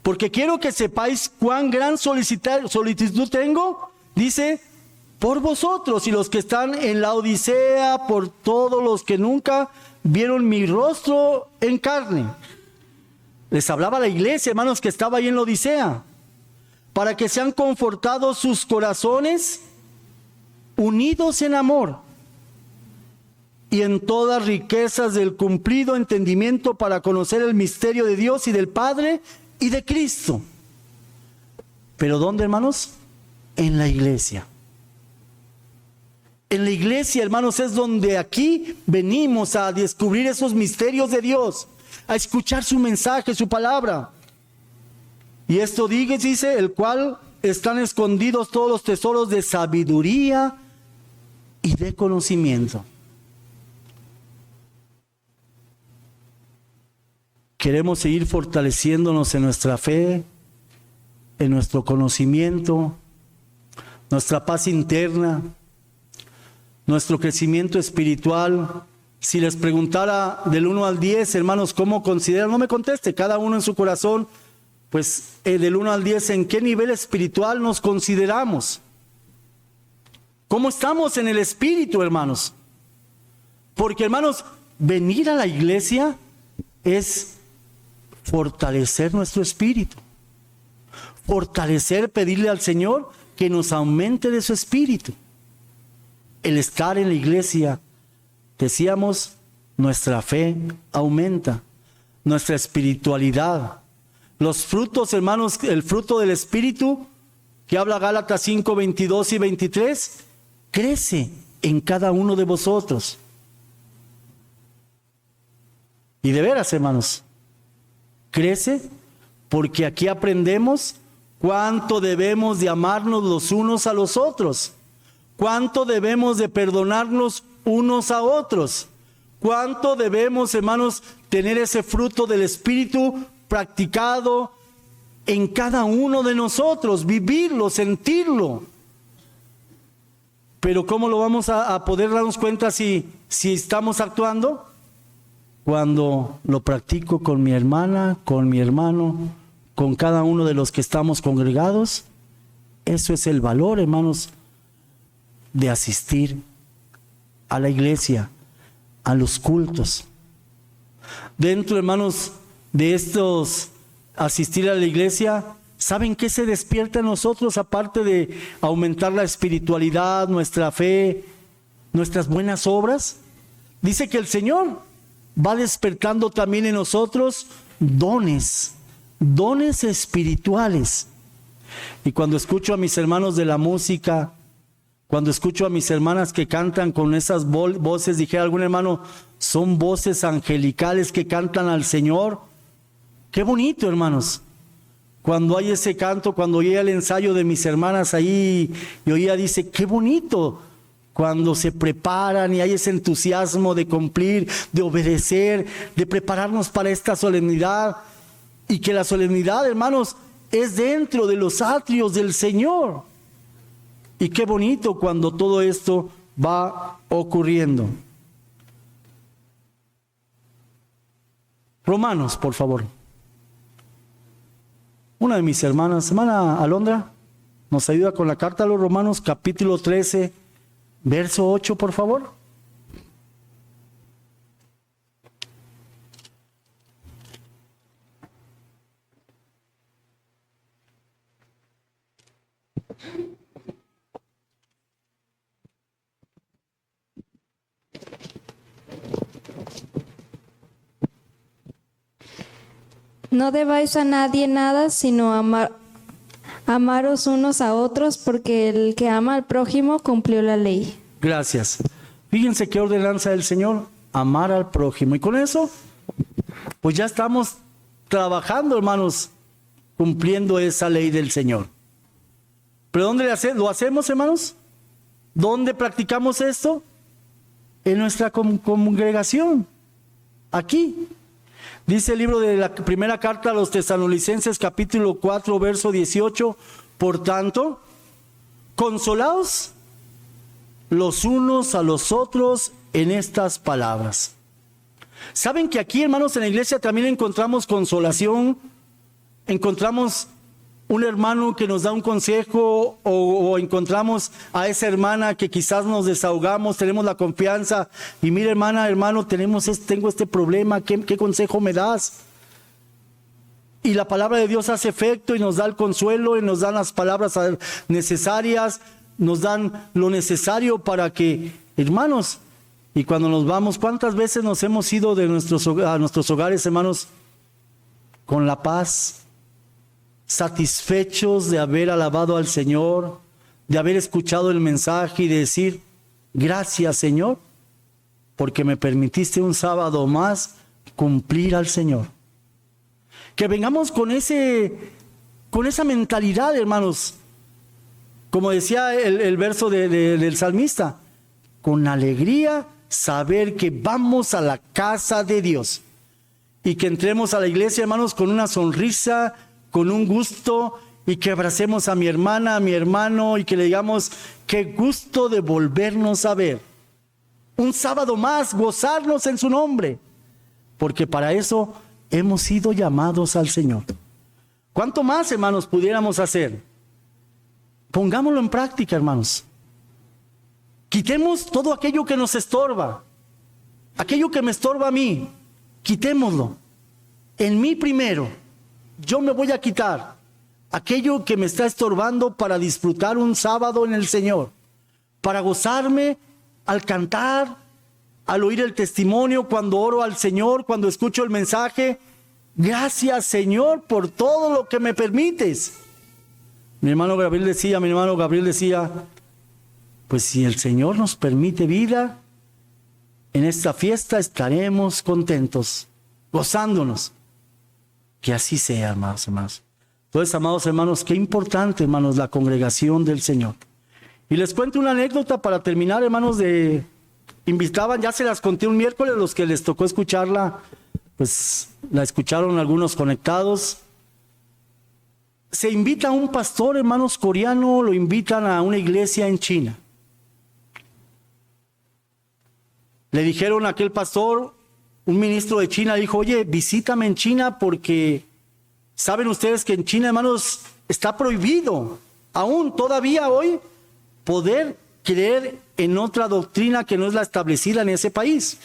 Porque quiero que sepáis cuán gran solicitud tengo, dice, por vosotros y los que están en la Odisea, por todos los que nunca vieron mi rostro en carne. Les hablaba la iglesia, hermanos, que estaba ahí en la Odisea, para que sean confortados sus corazones, unidos en amor y en todas riquezas del cumplido entendimiento, para conocer el misterio de Dios y del Padre y de Cristo. ¿Pero dónde, hermanos? En la iglesia. En la iglesia, hermanos, es donde aquí venimos a descubrir esos misterios de Dios, a escuchar su mensaje, su palabra. Y esto dice, el cual están escondidos todos los tesoros de sabiduría y de conocimiento. Queremos seguir fortaleciéndonos en nuestra fe, en nuestro conocimiento, nuestra paz interna, nuestro crecimiento espiritual. Si les preguntara del 1 al 10, hermanos, ¿cómo consideran? No me conteste, cada uno en su corazón, pues del 1 al 10, ¿en qué nivel espiritual nos consideramos? ¿Cómo estamos en el espíritu, hermanos? Porque, hermanos, venir a la iglesia es fortalecer nuestro espíritu. Fortalecer, pedirle al Señor que nos aumente de su espíritu. El estar en la iglesia, decíamos, nuestra fe aumenta, nuestra espiritualidad. Los frutos, hermanos, el fruto del espíritu, que habla Gálatas 5, 22 y 23, crece en cada uno de vosotros. Y de veras, hermanos, crece porque aquí aprendemos cuánto debemos de amarnos los unos a los otros, cuánto debemos de perdonarnos unos a otros, cuánto debemos, hermanos, tener ese fruto del Espíritu practicado en cada uno de nosotros, vivirlo, sentirlo. Pero ¿cómo lo vamos a poder darnos cuenta si estamos actuando? Cuando lo practico con mi hermana, con mi hermano, con cada uno de los que estamos congregados. Eso es el valor, hermanos, de asistir a la iglesia, a los cultos. Dentro, hermanos, de estos asistir a la iglesia, ¿saben qué se despierta en nosotros? Aparte de aumentar la espiritualidad, nuestra fe, nuestras buenas obras, dice que el Señor va despertando también en nosotros dones espirituales. Y cuando escucho a mis hermanos de la música, cuando escucho a mis hermanas que cantan con esas voces, dije a algún hermano, son voces angelicales que cantan al Señor. Qué bonito, hermanos. Cuando hay ese canto, cuando oía el ensayo de mis hermanas ahí, y oía, dice, qué bonito. Cuando se preparan y hay ese entusiasmo de cumplir, de obedecer, de prepararnos para esta solemnidad. Y que la solemnidad, hermanos, es dentro de los atrios del Señor. Y qué bonito cuando todo esto va ocurriendo. Romanos, por favor. Una de mis hermanas, hermana Alondra, nos ayuda con la carta a los Romanos, capítulo 13, verso 8, por favor. No debáis a nadie nada, sino amaros unos a otros, porque el que ama al prójimo cumplió la ley. Gracias. Fíjense qué ordenanza del Señor, amar al prójimo. Y con eso, pues ya estamos trabajando, hermanos, cumpliendo esa ley del Señor. ¿Pero dónde lo hacemos, hermanos? ¿Dónde practicamos esto? En nuestra congregación, aquí. Dice el libro de la primera carta a los Tesalonicenses, capítulo 4, verso 18, por tanto, consolaos los unos a los otros en estas palabras. ¿Saben que aquí, hermanos, en la iglesia también encontramos consolación encontramos un hermano que nos da un consejo o encontramos a esa hermana que quizás nos desahogamos, tenemos la confianza y mira hermana, hermano, tengo este problema, ¿qué consejo me das? Y la palabra de Dios hace efecto y nos da el consuelo y nos dan las palabras necesarias, nos dan lo necesario para que, hermanos, y cuando nos vamos, ¿cuántas veces nos hemos ido de a nuestros hogares, hermanos, con la paz? Satisfechos de haber alabado al Señor, de haber escuchado el mensaje y de decir, gracias Señor, porque me permitiste un sábado más cumplir al Señor. Que vengamos con esa mentalidad, hermanos, como decía el verso del salmista, con alegría saber que vamos a la casa de Dios y que entremos a la iglesia, hermanos, con una sonrisa, con un gusto, y que abracemos a mi hermana, a mi hermano, y que le digamos, qué gusto de volvernos a ver. Un sábado más, gozarnos en su nombre, porque para eso hemos sido llamados al Señor. ¿Cuánto más, hermanos, pudiéramos hacer? Pongámoslo en práctica, hermanos. Quitemos todo aquello que nos estorba, aquello que me estorba a mí, quitémoslo. En mí primero. Yo me voy a quitar aquello que me está estorbando para disfrutar un sábado en el Señor, para gozarme al cantar, al oír el testimonio, cuando oro al Señor, cuando escucho el mensaje. Gracias Señor por todo lo que me permites. Mi hermano Gabriel decía, pues si el Señor nos permite vida, en esta fiesta estaremos contentos, gozándonos. Que así sea, hermanos. Entonces, amados hermanos, qué importante, hermanos, la congregación del Señor. Y les cuento una anécdota para terminar, hermanos, invitaban, ya se las conté un miércoles, los que les tocó escucharla, pues la escucharon algunos conectados. Se invita a un pastor, hermanos, coreano, lo invitan a una iglesia en China. Le dijeron a aquel pastor, un ministro de China dijo, oye, visítame en China porque saben ustedes que en China, hermanos, está prohibido, aún todavía hoy, poder creer en otra doctrina que no es la establecida en ese país.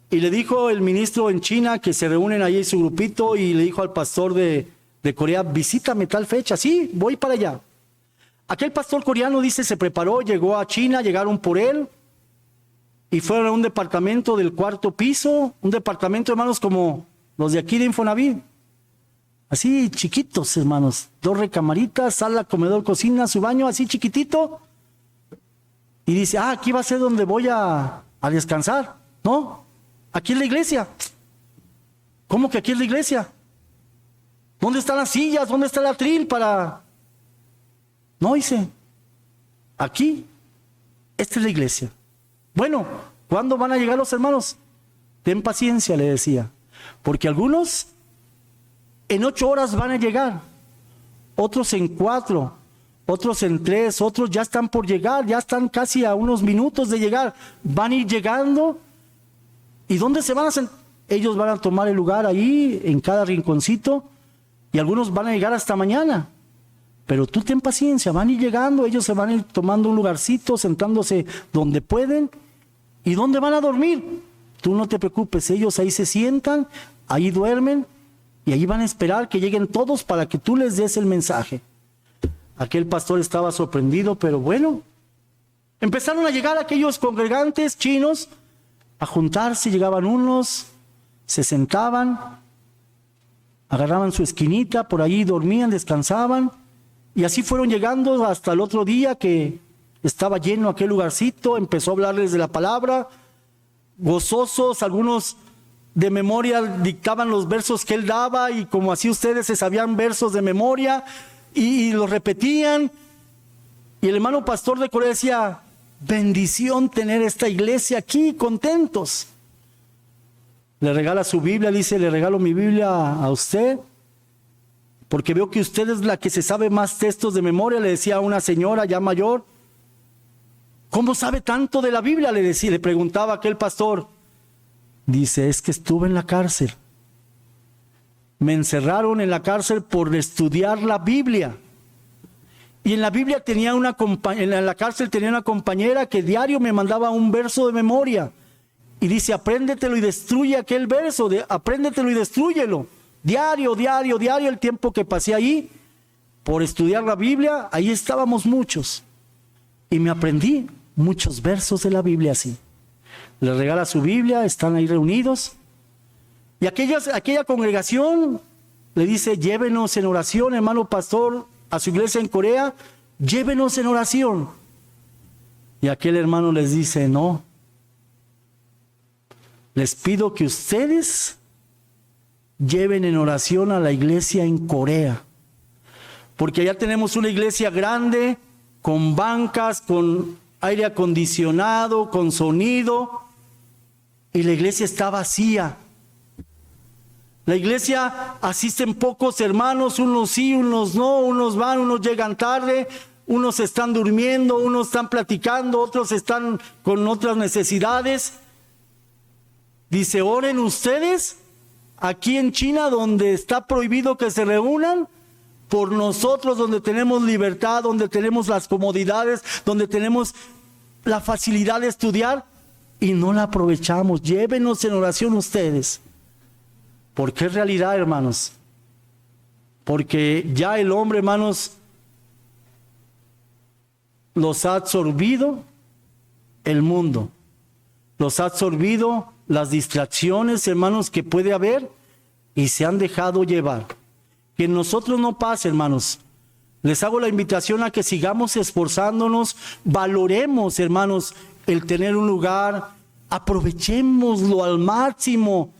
Y le dijo el ministro en China que se reúnen ahí en su grupito y le dijo al pastor de Corea, visítame tal fecha. Sí, voy para allá. Aquel pastor coreano, dice, se preparó, llegó a China, llegaron por él. Y fueron a un departamento del 4º piso, un departamento, hermanos, como los de aquí de Infonavit. Así chiquitos, hermanos, 2 recamaritas, sala, comedor, cocina, su baño, así chiquitito. Y dice, aquí va a ser donde voy a descansar. No, aquí es la iglesia. ¿Cómo que aquí es la iglesia? ¿Dónde están las sillas? ¿Dónde está el atril para...? No, dice, aquí, esta es la iglesia. Bueno, ¿cuándo van a llegar los hermanos? Ten paciencia, le decía, porque algunos en 8 horas van a llegar, otros en 4, otros en 3, otros ya están por llegar, ya están casi a unos minutos de llegar, van a ir llegando. ¿Y dónde se van a sentar? Ellos van a tomar el lugar ahí, en cada rinconcito, y algunos van a llegar hasta mañana. Pero tú ten paciencia, van a ir llegando, ellos se van a ir tomando un lugarcito, sentándose donde pueden. ¿Y dónde van a dormir? Tú no te preocupes, ellos ahí se sientan, ahí duermen y ahí van a esperar que lleguen todos para que tú les des el mensaje. Aquel pastor estaba sorprendido, pero bueno, empezaron a llegar aquellos congregantes chinos a juntarse, llegaban unos, se sentaban, agarraban su esquinita, por ahí dormían, descansaban. Y así fueron llegando hasta el otro día que estaba lleno aquel lugarcito, empezó a hablarles de la palabra, gozosos, algunos de memoria dictaban los versos que él daba y como así ustedes se sabían versos de memoria y los repetían. Y el hermano pastor de Corea decía, bendición tener esta iglesia aquí, contentos. Le regala su Biblia, dice, le regalo mi Biblia a usted, porque veo que usted es la que se sabe más textos de memoria, le decía a una señora ya mayor. ¿Cómo sabe tanto de la Biblia? Le preguntaba aquel pastor. Dice, es que estuve en la cárcel. Me encerraron en la cárcel por estudiar la Biblia. Y en la Biblia en la cárcel tenía una compañera que diario me mandaba un verso de memoria. Y dice, apréndetelo y destruye aquel verso, apréndetelo y destrúyelo. Diario, el tiempo que pasé ahí por estudiar la Biblia, ahí estábamos muchos. Y me aprendí muchos versos de la Biblia así. Le regala su Biblia, están ahí reunidos. Y aquella congregación le dice, llévenos en oración, hermano pastor, a su iglesia en Corea, llévenos en oración. Y aquel hermano les dice, no, les pido que ustedes lleven en oración a la iglesia en Corea. Porque allá tenemos una iglesia grande, con bancas, con aire acondicionado, con sonido, y la iglesia está vacía. La iglesia asisten pocos hermanos, unos sí, unos no, unos van, unos llegan tarde, unos están durmiendo, unos están platicando, otros están con otras necesidades. Dice, oren ustedes aquí en China, donde está prohibido que se reúnan, por nosotros, donde tenemos libertad, donde tenemos las comodidades, donde tenemos la facilidad de estudiar y no la aprovechamos. Llévenos en oración ustedes. Porque es realidad, hermanos. Porque ya el hombre, hermanos, los ha absorbido el mundo. Los ha absorbido las distracciones, hermanos, que puede haber y se han dejado llevar. Que en nosotros no pase, hermanos. Les hago la invitación a que sigamos esforzándonos, valoremos, hermanos, el tener un lugar, aprovechémoslo al máximo.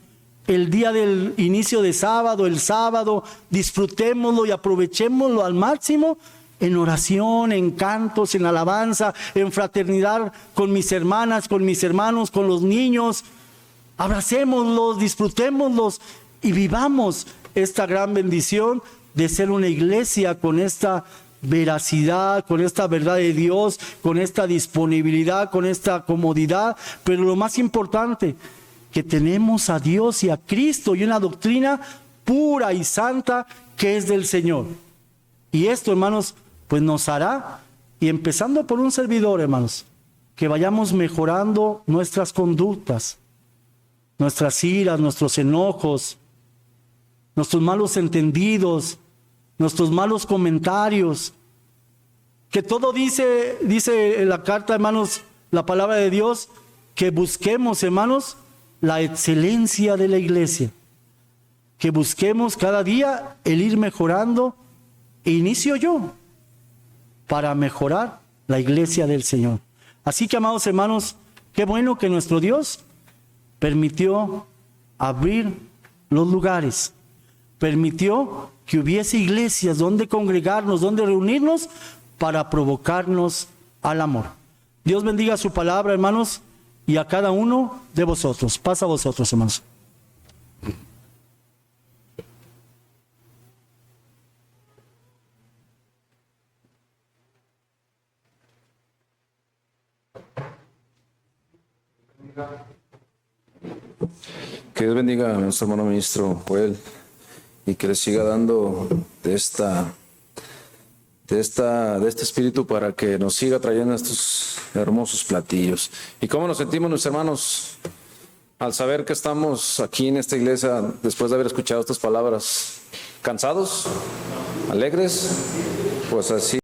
El día del inicio de sábado, el sábado, disfrutémoslo y aprovechémoslo al máximo en oración, en cantos, en alabanza, en fraternidad con mis hermanas, con mis hermanos, con los niños. Abracémoslos, disfrutémoslos y vivamos esta gran bendición de ser una iglesia con esta veracidad, con esta verdad de Dios, con esta disponibilidad, con esta comodidad, pero lo más importante, que tenemos a Dios y a Cristo y una doctrina pura y santa que es del Señor. Y esto, hermanos, pues nos hará, y empezando por un servidor, hermanos, que vayamos mejorando nuestras conductas, nuestras iras, nuestros enojos, nuestros malos entendidos, nuestros malos comentarios, que todo dice en la carta, hermanos, la palabra de Dios, que busquemos, hermanos, la excelencia de la iglesia, que busquemos cada día el ir mejorando, e inicio yo, para mejorar la iglesia del Señor. Así que, amados hermanos, qué bueno que nuestro Dios permitió abrir los lugares, permitió que hubiese iglesias donde congregarnos, donde reunirnos, para provocarnos al amor. Dios bendiga su palabra, hermanos, y a cada uno de vosotros. Pasa a vosotros, hermanos. Que Dios bendiga a nuestro hermano ministro Joel y que le siga dando de este espíritu para que nos siga trayendo estos hermosos platillos. ¿Y cómo nos sentimos, nuestros hermanos, al saber que estamos aquí en esta iglesia después de haber escuchado estas palabras? ¿Cansados? ¿Alegres? Pues así.